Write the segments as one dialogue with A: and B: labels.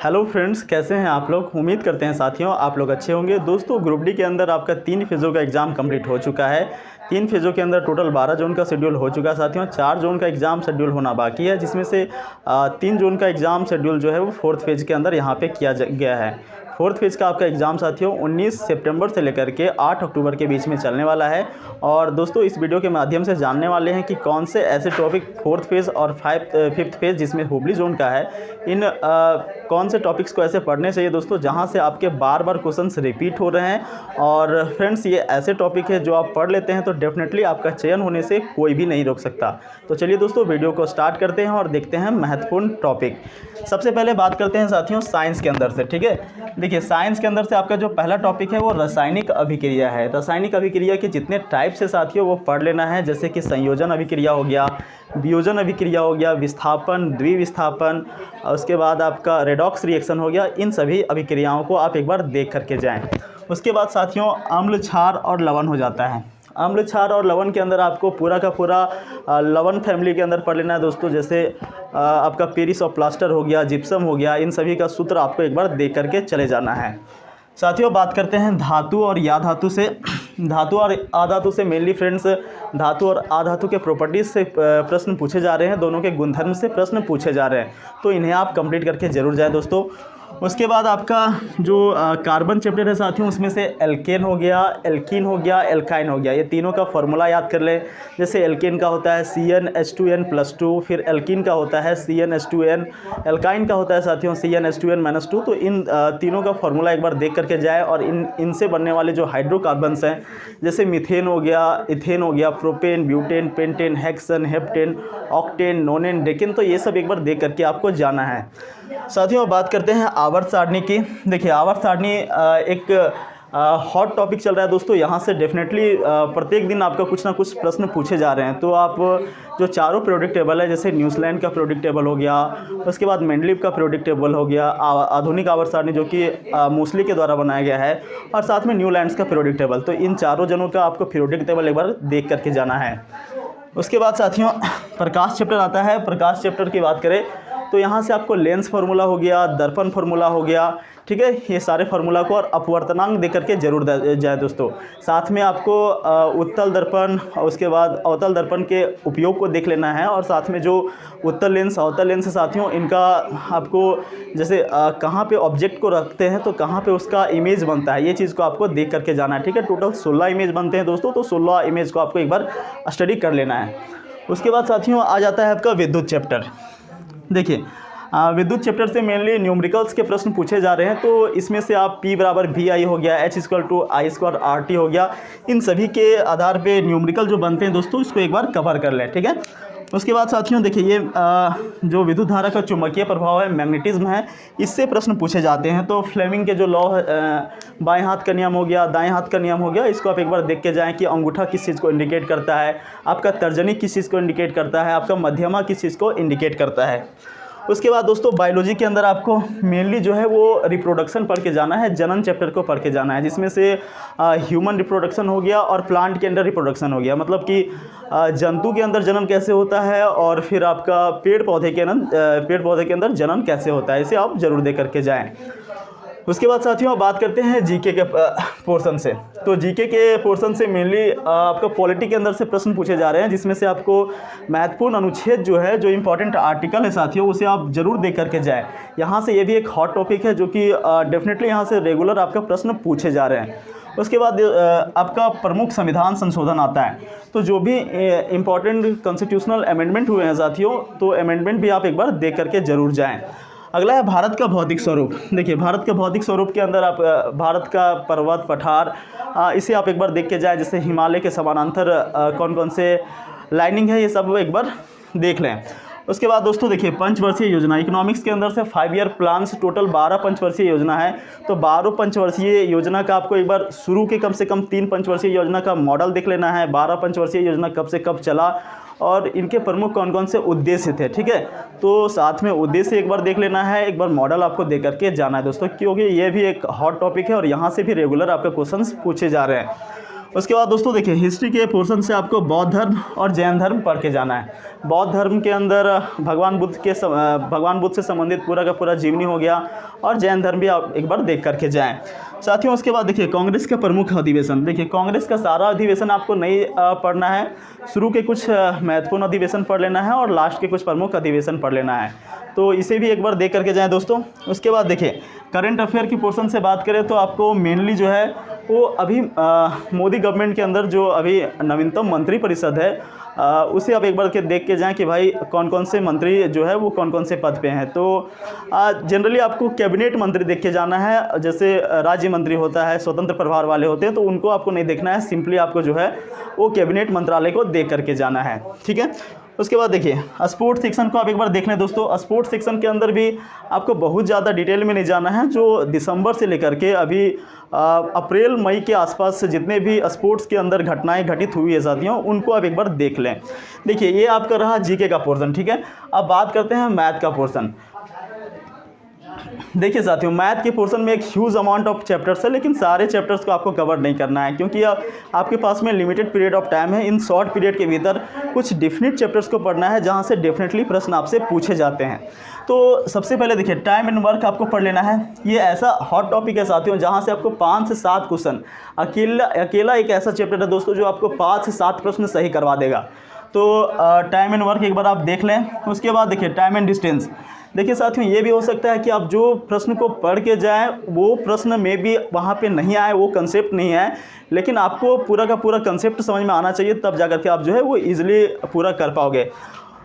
A: Hello friends, कैसे हैं आप लोग। उम्मीद करते हैं साथियों आप लोग अच्छे होंगे। दोस्तों ग्रुप डी के अंदर आपका 3 फेज़ों का एग्ज़ाम कंप्लीट हो चुका है। 3 फेज़ों के अंदर टोटल 12 जोन का शेड्यूल हो चुका है साथियों। 4 जोन का एग्ज़ाम शेड्यूल होना बाकी है, जिसमें से 3 जोन का एग्ज़ाम शेड्यूल जो है वो 4th फेज़ के अंदर यहाँ पे किया गया है। 4th फेज़ का आपका एग्ज़ाम साथियों 19 सितंबर से लेकर के 8 अक्टूबर के बीच में चलने वाला है। और दोस्तों इस वीडियो के माध्यम से जानने वाले हैं कि कौन से ऐसे टॉपिक 4th फेज़ और 5th फेज़ जिसमें हुबली जोन का है, इन कौन से टॉपिक्स को ऐसे पढ़ने चाहिए दोस्तों जहां से आपके बार बार क्वेश्चंस रिपीट हो रहे हैं। और फ्रेंड्स ये ऐसे टॉपिक है जो आप पढ़ लेते हैं तो डेफिनेटली आपका चयन होने से कोई भी नहीं रोक सकता। तो चलिए दोस्तों वीडियो को स्टार्ट करते हैं और देखते हैं महत्वपूर्ण टॉपिक। सबसे पहले बात करते हैं साथियों साइंस के अंदर से, ठीक है। देखिए साइंस के अंदर से आपका जो पहला टॉपिक है वो रासायनिक अभिक्रिया है। रासायनिक अभिक्रिया के जितने टाइप से साथियों वो पढ़ लेना है, जैसे कि संयोजन अभिक्रिया हो गया, वियोजन अभिक्रिया हो गया, विस्थापन, द्विविस्थापन, उसके बाद आपका रेडॉक्स रिएक्शन हो गया। इन सभी अभिक्रियाओं को आप एक बार देख करके जाएं। उसके बाद साथियों अम्ल, क्षार और लवण हो जाता है। अम्ल, क्षार और लवण के अंदर आपको पूरा का पूरा लवण फैमिली के अंदर पढ़ लेना है दोस्तों। जैसे आपका पेरिस और प्लास्टर हो गया, जिप्सम हो गया, इन सभी का सूत्र आपको एक बार देख करके चले जाना है। साथियों बात करते हैं धातु और अधातु से। धातु और अधातु से मेनली फ्रेंड्स धातु और अधातु के प्रॉपर्टीज़ से प्रश्न पूछे जा रहे हैं, दोनों के गुणधर्म से प्रश्न पूछे जा रहे हैं, तो इन्हें आप कंप्लीट करके जरूर जाएं दोस्तों। उसके बाद आपका जो कार्बन चैप्टर है साथियों, उसमें से एल्केन हो गया, एल्कीन हो गया, एल्काइन हो गया, ये तीनों का फॉर्मूला याद कर लें। जैसे एल्केन का होता है CnH2n+2, फिर एल्कीन का होता है CnH2n, एल्काइन का होता है साथियों CnH2n-2। तो इन तीनों का फॉर्मूला एक बार देख करके जाए। और इनसे बनने वाले जो हाइड्रोकार्बन्स हैं, जैसे मीथेन हो गया, इथेन हो गया, propane, butane, pentane, hexane, heptane, octane, नोनेन, decane, तो ये सब एक बार देख करके आपको जाना है। साथियों बात करते हैं आवर्त सारणी की। देखिए आवर्त सारणी एक हॉट टॉपिक चल रहा है दोस्तों। यहाँ से डेफिनेटली प्रत्येक दिन आपका कुछ ना कुछ प्रश्न पूछे जा रहे हैं। तो आप जो चारों पीरियोडिक टेबल है, जैसे न्यूजीलैंड का पीरियोडिक टेबल हो गया, उसके बाद मेंडलीव का पीरियोडिक टेबल हो गया, आधुनिक आवर्त सारणी जो कि मूसली के द्वारा बनाया गया है, और साथ में न्यूलैंड्स का पीरियोडिक टेबल, तो इन चारों जनों का आपको पीरियोडिक टेबल एक बार देख करके जाना है। उसके बाद साथियों प्रकाश चैप्टर आता है। प्रकाश चैप्टर की बात करें तो यहाँ से आपको लेंस फार्मूला हो गया, दर्पण फार्मूला हो गया, ठीक है, ये सारे फार्मूला को और अपवर्तनांक दे करके जरूर जाए दोस्तों। साथ में आपको उत्तल दर्पण और उसके बाद अवतल दर्पण के उपयोग को देख लेना है। और साथ में जो उत्तल लेंस, अवतल लेंस साथियों, इनका आपको जैसे कहाँ पे ऑब्जेक्ट को रखते हैं तो कहाँ पे उसका इमेज बनता है, ये चीज़ को आपको देख करके जाना है, ठीक है। टोटल 16 इमेज बनते हैं दोस्तों, तो 16 इमेज को आपको एक बार स्टडी कर लेना है। उसके बाद साथियों आ जाता है आपका विद्युत चैप्टर। देखिए विद्युत चैप्टर से मेनली न्यूमेरिकल्स के प्रश्न पूछे जा रहे हैं। तो इसमें से आप P = VI हो गया, H = I² RT हो गया, इन सभी के आधार पे न्यूमेरिकल जो बनते हैं दोस्तों, इसको एक बार कवर कर लें, ठीक है। उसके बाद साथियों देखिए ये जो विद्युत धारा का चुंबकीय प्रभाव है, मैग्नेटिज्म है, इससे प्रश्न पूछे जाते हैं। तो फ्लेमिंग के जो लॉ बाएं हाथ का नियम हो गया, दाएं हाथ का नियम हो गया, इसको आप एक बार देख के जाएं कि अंगूठा किस चीज़ को इंडिकेट करता है, आपका तर्जनी किस चीज़ को इंडिकेट करता है, आपका मध्यमा किस चीज़ को इंडिकेट करता है। उसके बाद दोस्तों बायोलॉजी के अंदर आपको मेनली जो है वो रिप्रोडक्शन पढ़ के जाना है, जनन चैप्टर को पढ़ के जाना है, जिसमें से ह्यूमन रिप्रोडक्शन हो गया और प्लांट के अंदर रिप्रोडक्शन हो गया। मतलब कि जंतु के अंदर जनन कैसे होता है और फिर आपका पेड़ पौधे के अंदर जनन कैसे होता है, इसे आप जरूर देख करके जाएँ। उसके बाद साथियों बात करते हैं जीके के पोर्शन से। तो जीके के पोर्शन से मेनली आपका पॉलिटी के अंदर से प्रश्न पूछे जा रहे हैं, जिसमें से आपको महत्वपूर्ण अनुच्छेद जो है, जो इंपॉर्टेंट आर्टिकल है साथियों, उसे आप जरूर देख करके जाएं। यहाँ से ये भी एक हॉट टॉपिक है जो कि डेफिनेटली यहाँ से रेगुलर आपका प्रश्न पूछे जा रहे हैं। उसके बाद आपका प्रमुख संविधान संशोधन आता है। तो जो भी इंपॉर्टेंट कॉन्स्टिट्यूशनल अमेंडमेंट हुए हैं साथियों, तो अमेंडमेंट भी आप एक बार देख करके जरूर जाएँ। अगला है भारत का भौतिक स्वरूप। देखिए भारत का भौतिक स्वरूप के अंदर आप भारत का पर्वत, पठार, इसे आप एक बार देख के जाएं। जैसे हिमालय के समानांतर कौन कौन से लाइनिंग है, ये सब एक बार देख लें। उसके बाद दोस्तों देखिए पंचवर्षीय योजना, इकोनॉमिक्स के अंदर से 5 ईयर प्लान्स, टोटल 12 पंचवर्षीय योजना है। तो 12 पंचवर्षीय योजना का आपको एक बार शुरू के कम से कम 3 पंचवर्षीय योजना का मॉडल देख लेना है। 12 पंचवर्षीय योजना कब से कब चला और इनके प्रमुख कौन कौन से उद्देश्य थे, ठीक है। तो साथ में उद्देश्य एक बार देख लेना है, एक बार मॉडल आपको दे करके जाना है दोस्तों, क्योंकि ये भी एक हॉट टॉपिक है और यहाँ से भी रेगुलर आपके क्वेश्चंस पूछे जा रहे हैं। उसके बाद दोस्तों देखिए हिस्ट्री के पोर्शन से आपको बौद्ध धर्म और जैन धर्म पढ़ के जाना है। बौद्ध धर्म के अंदर भगवान बुद्ध से संबंधित पूरा का पूरा जीवनी हो गया, और जैन धर्म भी आप एक बार देख करके जाएं साथियों। उसके बाद देखिए कांग्रेस का प्रमुख अधिवेशन, देखिए कांग्रेस का सारा अधिवेशन आपको नहीं पढ़ना है, शुरू के कुछ महत्वपूर्ण अधिवेशन पढ़ लेना है और लास्ट के कुछ प्रमुख अधिवेशन पढ़ लेना है, तो इसे भी एक बार देख करके जाएं दोस्तों। उसके बाद देखिए करंट अफेयर की पोर्शन से बात करें तो आपको मेनली जो है वो अभी मोदी गवर्नमेंट के अंदर जो अभी नवीनतम मंत्री परिषद है उसे आप एक बार के देख के जाएं कि भाई कौन कौन से मंत्री जो है वो कौन कौन से पद पे हैं। तो जनरली आपको कैबिनेट मंत्री देख के जाना है, जैसे राज्य मंत्री होता है, स्वतंत्र प्रभार वाले होते हैं, तो उनको आपको नहीं देखना है, सिंपली आपको जो है वो कैबिनेट मंत्रालय को देख करके जाना है, ठीक है। उसके बाद देखिए स्पोर्ट्स सेक्शन को आप एक बार देख लें दोस्तों। स्पोर्ट्स सेक्शन के अंदर भी आपको बहुत ज़्यादा डिटेल में नहीं जाना है, जो दिसंबर से लेकर के अभी अप्रैल मई के आसपास से जितने भी स्पोर्ट्स के अंदर घटनाएं घटित हुई है साथियों, उनको आप एक बार देख लें। देखिए ये आपका रहा जीके का पोर्शन, ठीक है। अब बात करते हैं मैथ का पोर्शन। देखिए साथियों मैथ के पोर्शन में एक ह्यूज अमाउंट ऑफ चैप्टर्स है, लेकिन सारे चैप्टर्स को आपको कवर नहीं करना है, क्योंकि आपके पास में लिमिटेड पीरियड ऑफ टाइम है। इन शॉर्ट पीरियड के भीतर कुछ डेफिनेट चैप्टर्स को पढ़ना है, जहां से डेफिनेटली प्रश्न आपसे पूछे जाते हैं। तो सबसे पहले देखिए टाइम एंड वर्क आपको पढ़ लेना है। ये ऐसा हॉट टॉपिक है साथियों, जहाँ से आपको 5 से 7 क्वेश्चन, अकेला एक ऐसा चैप्टर है दोस्तों जो आपको 5 से 7 प्रश्न सही करवा देगा। तो टाइम एंड वर्क एक बार आप देख लें। उसके बाद देखिए टाइम एंड डिस्टेंस। देखिए साथियों ये भी हो सकता है कि आप जो प्रश्न को पढ़ के जाएं वो प्रश्न में भी वहाँ पे नहीं आए, वो कंसेप्ट नहीं आए, लेकिन आपको पूरा का पूरा कंसेप्ट समझ में आना चाहिए, तब जाकर के आप जो है वो ईजिली पूरा कर पाओगे।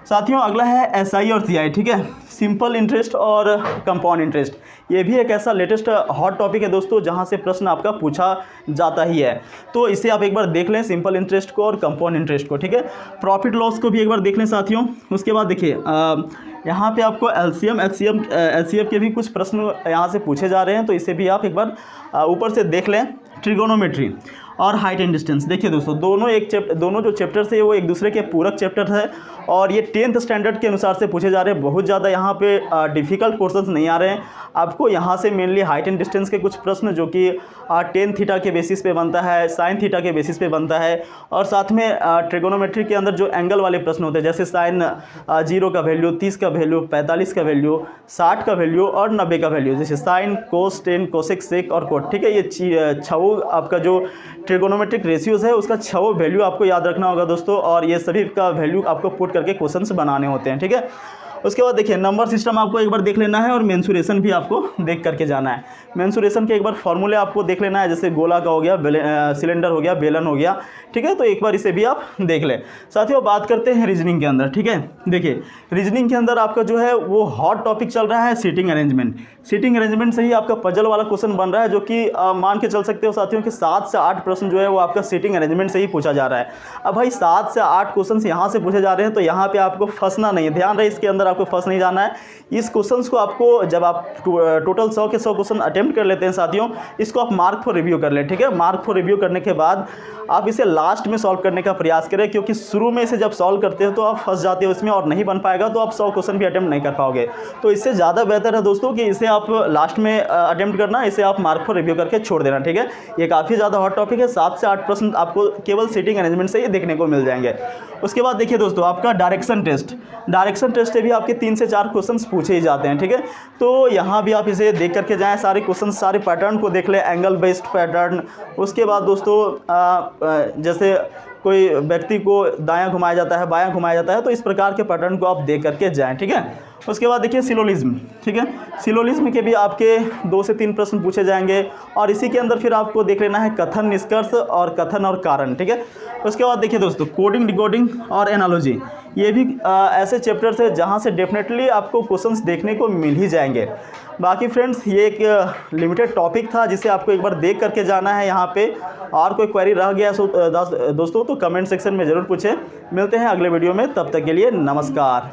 A: साथियों अगला है एसआई और सीआई, ठीक है, सिंपल इंटरेस्ट और कंपाउंड इंटरेस्ट। ये भी एक ऐसा लेटेस्ट हॉट टॉपिक है दोस्तों, जहां से प्रश्न आपका पूछा जाता ही है, तो इसे आप एक बार देख लें, सिंपल इंटरेस्ट को और कंपाउंड इंटरेस्ट को, ठीक है। प्रॉफिट लॉस को भी एक बार देख लें साथियों। उसके बाद देखिए यहाँ पे आपको एलसीएम एचसीएफ के भी कुछ प्रश्न यहाँ से पूछे जा रहे हैं, तो इसे भी आप एक बार ऊपर से देख लें। ट्रिगोनोमेट्री और हाइट एंड डिस्टेंस, देखिए दोस्तों दोनों जो चैप्टर्स है वो एक दूसरे के पूरक चैप्टर है, और ये 10th स्टैंडर्ड के अनुसार से पूछे जा रहे हैं। बहुत ज़्यादा यहाँ पे डिफ़िकल्ट क्वेश्चंस नहीं आ रहे हैं आपको। यहाँ से मेनली हाइट एंड डिस्टेंस के कुछ प्रश्न जो कि टेन थीटा के बेसिस पे बनता है, साइन थीटा के बेसिस पे बनता है, और साथ में ट्रिगोनोमेट्री के अंदर जो एंगल वाले प्रश्न होते हैं, जैसे साइन 0 का वैल्यू, 30 का वैल्यू, 45 का वैल्यू, 60 का वैल्यू और 90 का वैल्यू, जैसे साइन, कोस, टेन, कोसेक, सेक और कोट, ठीक है। ये 6 आपका जो ट्रिगोनोमेट्रिक रेशियोज़ है उसका 6 वैल्यू आपको याद रखना होगा दोस्तों, और ये सभी का वैल्यू आपको पुट करके क्वेश्चंस बनाने होते हैं, ठीक है। उसके बाद देखिए नंबर सिस्टम आपको एक बार देख लेना है, और मेंसुरेशन भी आपको देख करके जाना है। मेंसुरेशन के एक बार फॉर्मूले आपको देख लेना है, जैसे गोला का हो गया, सिलेंडर हो गया, बेलन हो गया, ठीक है। तो एक बार इसे भी आप देख लें। साथियों बात करते हैं रीजनिंग के अंदर, ठीक है। देखिए रीजनिंग के अंदर आपका जो है वो हॉट टॉपिक चल रहा है सीटिंग अरेंजमेंट। सीटिंग अरेंजमेंट से ही आपका पजल वाला क्वेश्चन बन रहा है, जो कि मान के चल सकते हो साथियों कि 7 से 8 प्रश्न जो है वो आपका सीटिंग अरेंजमेंट से ही पूछा जा रहा है। अब भाई 7 से 8 क्वेश्चन यहाँ से पूछे जा रहे हैं, तो यहाँ पे आपको फंसना नहीं है, ध्यान रहे इसके अंदर आपको फंस नहीं जाना है। इस क्वेश्चंस को आपको जब आप टोटल 100 के 100 क्वेश्चन अटेम्प्ट कर लेते हैं साथियों, इसको आप मार्क फॉर रिव्यू कर लें, ठीक है। मार्क फॉर रिव्यू करने के बाद आप इसे लास्ट में सॉल्व करने का प्रयास करें, क्योंकि शुरू में इसे जब सॉल्व करते हो तो आप फंस जाते हो इसमें और नहीं बन पाएगा, तो आप 100 क्वेश्चन भी अटेम्प्ट नहीं कर पाओगे। तो इससे ज़्यादा बेहतर है दोस्तों कि इसे आप लास्ट में अटेम्प्ट करना, इसे आप मार्क फॉर रिव्यू करके छोड़ देना, ठीक है। ये काफ़ी ज़्यादा हॉट टॉपिक है, 7 से 8 प्रश्न आपको केवल सीटिंग अरेंजमेंट से ही देखने को मिल जाएंगे। उसके बाद देखिए दोस्तों आपका डायरेक्शन टेस्ट से भी आपके 3 से 4 क्वेश्चन पूछे ही जाते हैं, ठीक है। तो यहाँ भी आप इसे देख करके जाएँ, सारे क्वेश्चन, सारे पैटर्न को देख लें, एंगल बेस्ड पैटर्न। उसके बाद दोस्तों जैसे कोई व्यक्ति को दायां घुमाया जाता है, बायां घुमाया जाता है, तो इस प्रकार के पैटर्न को आप देख करके जाएं, ठीक है। उसके बाद देखिए सिलोलिज्म, ठीक है। सिलोलिज्म के भी आपके 2 से 3 प्रश्न पूछे जाएंगे, और इसी के अंदर फिर आपको देख लेना है कथन, निष्कर्ष और कथन और कारण, ठीक है। उसके बाद देखिए दोस्तों कोडिंग, डिकोडिंग और एनालॉजी, ये भी ऐसे चैप्टर्स है जहाँ से डेफिनेटली आपको क्वेश्चंस देखने को मिल ही जाएंगे। बाकी फ्रेंड्स ये एक लिमिटेड टॉपिक था जिसे आपको एक बार देख करके जाना है यहाँ पे। और कोई क्वेरी रह गया दोस्तों तो कमेंट सेक्शन में ज़रूर पूछें। मिलते हैं अगले वीडियो में, तब तक के लिए नमस्कार।